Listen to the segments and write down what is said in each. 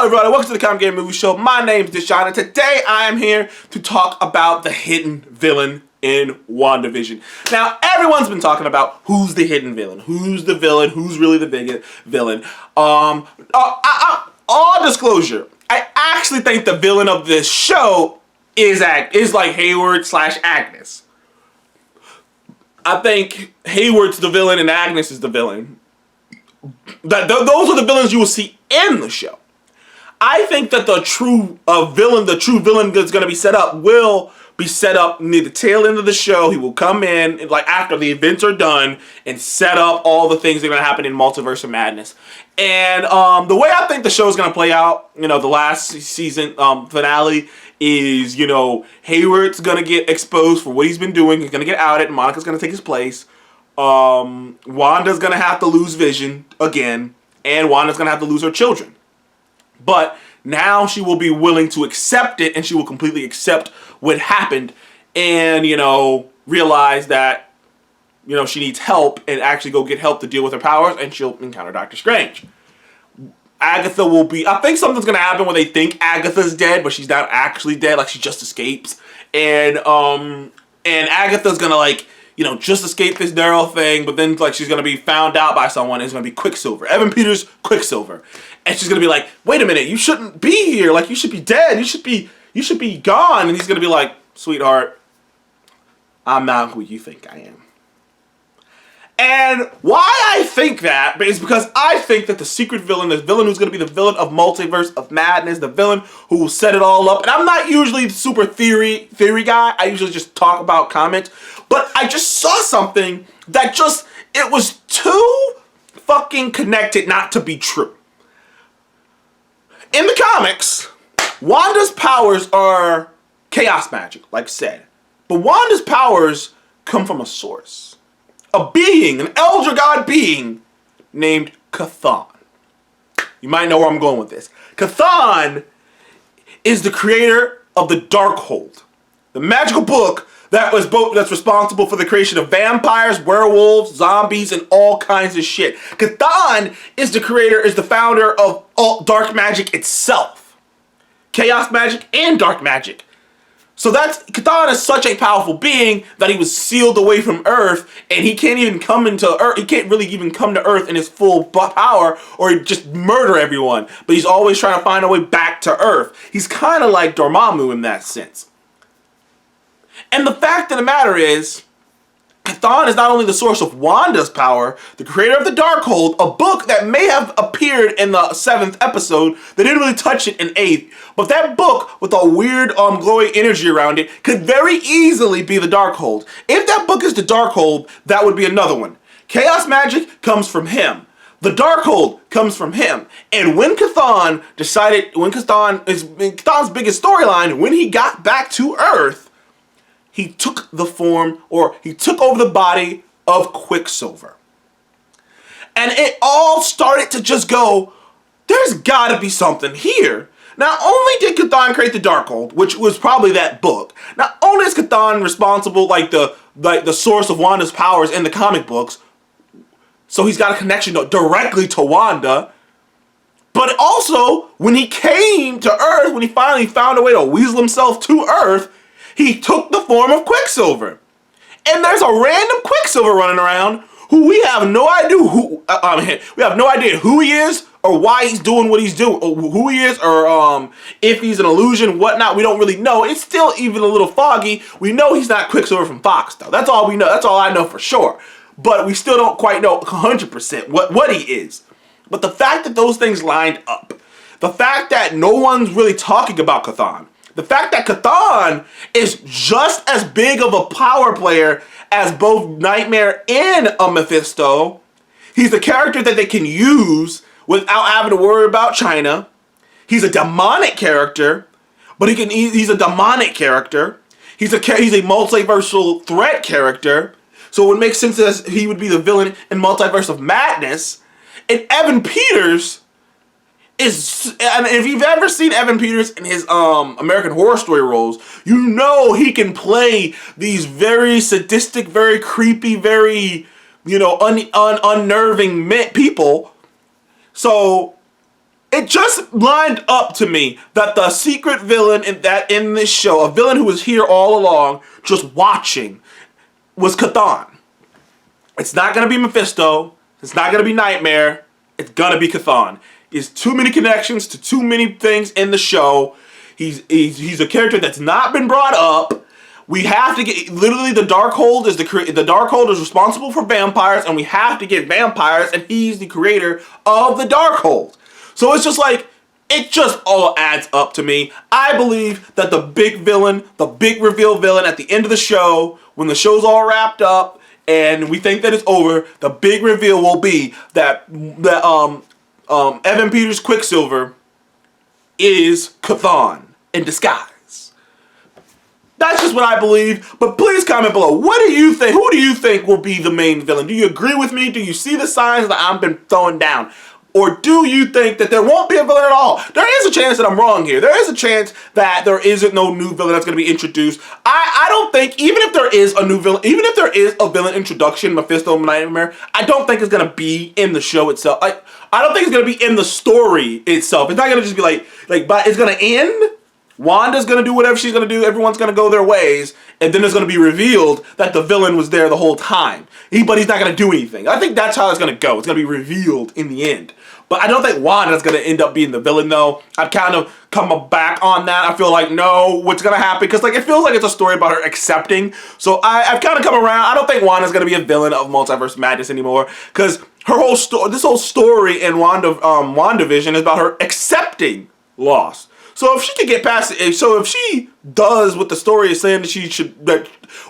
Hello everybody, welcome to the Comic Game Movie Show. My name's Deshaun, and today I am here to talk about the hidden villain in WandaVision. Now, everyone's been talking about who's the hidden villain, who's really the biggest villain. All disclosure, I actually think the villain of this show is like Hayward / Agnes. I think Hayward's the villain and Agnes is the villain. Those are the villains you will see in the show. I think that the true villain that's going to be set up will be set up near the tail end of the show. He will come in like after the events are done and set up all the things that are going to happen in Multiverse of Madness. And the way I think the show is going to play out, the last season finale is, Hayward's going to get exposed for what he's been doing. He's going to get outed, and Monica's going to take his place. Wanda's going to have to lose Vision again, and Wanda's going to have to lose her children. But now she will be willing to accept it, and she will completely accept what happened and, realize that, she needs help and actually go get help to deal with her powers, and she'll encounter Doctor Strange. Agatha will be... I think something's going to happen where they think Agatha's dead, but she's not actually dead. Like, she just escapes. And Agatha's going to, just escape this Daryl thing, but then, she's going to be found out by someone, and it's going to be Quicksilver. Evan Peters, Quicksilver. And she's going to be like, wait a minute, you shouldn't be here. Like, you should be dead. You should be gone. And he's going to be like, sweetheart, I'm not who you think I am. And why I think that is because I think that the secret villain, the villain who's going to be the villain of Multiverse of Madness, the villain who will set it all up, and I'm not usually the super theory guy. I usually just talk about comics. But I just saw something that it was too fucking connected not to be true. In the comics, Wanda's powers are chaos magic, like said. But Wanda's powers come from a source. A being, an elder god being, named Chthon. You might know where I'm going with this. Chthon is the creator of the Darkhold, the magical book that's responsible for the creation of vampires, werewolves, zombies, and all kinds of shit. Chthon is the founder of all dark magic itself. Chaos magic and dark magic. So Chthon is such a powerful being that he was sealed away from Earth, and he can't even come into Earth. He can't really even come to Earth in his full power, or he'd just murder everyone. But he's always trying to find a way back to Earth. He's kind of like Dormammu in that sense. And the fact of the matter is, Chthon is not only the source of Wanda's power, the creator of the Darkhold, a book that may have appeared in the 7th episode. They didn't really touch it in 8th. But that book, with a weird glowing energy around it, could very easily be the Darkhold. If that book is the Darkhold, that would be another one. Chaos magic comes from him. The Darkhold comes from him. And when Chthon's biggest storyline, when he got back to Earth, he took over the body of Quicksilver. And it all started to just go, there's gotta be something here. Not only did Chthon create the Darkhold, which was probably that book, not only is Chthon responsible, the source of Wanda's powers in the comic books, so he's got a connection directly to Wanda, but also, when he came to Earth, when he finally found a way to weasel himself to Earth, he took the form of Quicksilver. And there's a random Quicksilver running around who we have no idea who he is or why he's doing what he's doing, or who he is, or if he's an illusion, whatnot. We don't really know. It's still even a little foggy. We know he's not Quicksilver from Fox, though. That's all we know. That's all I know for sure. But we still don't quite know 100% what he is. But the fact that those things lined up, the fact that no one's really talking about Chthon, the fact that Chthon is just as big of a power player as both Nightmare and Mephisto. He's a character that they can use without having to worry about China. He's a demonic character, but he's a demonic character. He's a multiversal threat character. So it would make sense that he would be the villain in Multiverse of Madness. And Evan Peters and if you've ever seen Evan Peters in his American Horror Story roles, you know he can play these very sadistic, very creepy, very, unnerving people. So it just lined up to me that the secret villain in this show, a villain who was here all along, just watching, was Chthon. It's not gonna be Mephisto. It's not gonna be Nightmare. It's gonna be Chthon. There's too many connections to too many things in the show. He's a character that's not been brought up. We have to get, literally the Darkhold is responsible for vampires, and we have to get vampires, and he's the creator of the Darkhold. So it's just like, it just all adds up to me. I believe that the big villain, the big reveal villain at the end of the show, when the show's all wrapped up and we think that it's over, the big reveal will be that Evan Peters' Quicksilver is Chthon in disguise. That's just what I believe, but please comment below. What do you think? Who do you think will be the main villain? Do you agree with me? Do you see the signs that I've been throwing down? Or do you think that there won't be a villain at all? There is a chance that I'm wrong here. There is a chance that there isn't no new villain that's going to be introduced. I don't think, even if there is a new villain, even if there is a villain introduction, Mephisto, Nightmare, I don't think it's going to be in the show itself. I don't think it's going to be in the story itself. It's not going to just be but it's going to end. Wanda's going to do whatever she's going to do. Everyone's going to go their ways. And then it's going to be revealed that the villain was there the whole time. But he's not going to do anything. I think that's how it's going to go. It's going to be revealed in the end. But I don't think Wanda's going to end up being the villain, though. I've kind of come back on that. I feel like, no, what's going to happen? Because it feels like it's a story about her accepting. So I've kind of come around. I don't think Wanda's going to be a villain of Multiverse Madness anymore. Because her whole this whole story in WandaVision is about her accepting loss. So if she could get past it, if she does what the story is saying that she should,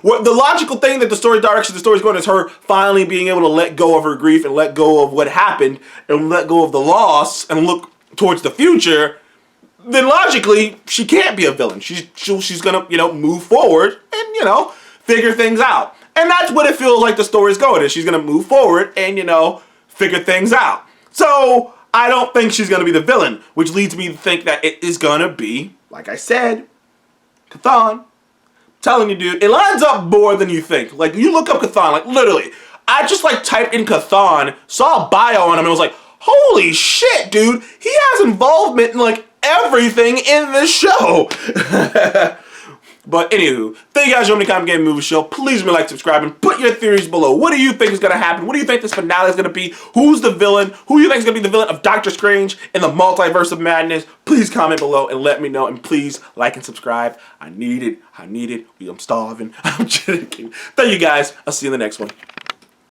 what the logical thing that the direction the story is going is her finally being able to let go of her grief and let go of what happened and let go of the loss and look towards the future, then logically she can't be a villain. She's gonna move forward and figure things out, and that's what it feels like the story's going is. She's gonna move forward and figure things out. So I don't think she's going to be the villain, which leads me to think that it is going to be, like I said, Chthon. I'm telling you, dude, it lines up more than you think. You look up Chthon, literally. I just, typed in Chthon, saw a bio on him, and was like, holy shit, dude. He has involvement in, everything in this show. But anywho, thank you guys for joining the Comic Game Movie Show. Please remember to subscribe and put your theories below. What do you think is going to happen? What do you think this finale is going to be? Who's the villain? Who do you think is going to be the villain of Doctor Strange in the Multiverse of Madness? Please comment below and let me know. And please like and subscribe. I need it. I'm starving. I'm joking. Thank you guys. I'll see you in the next one.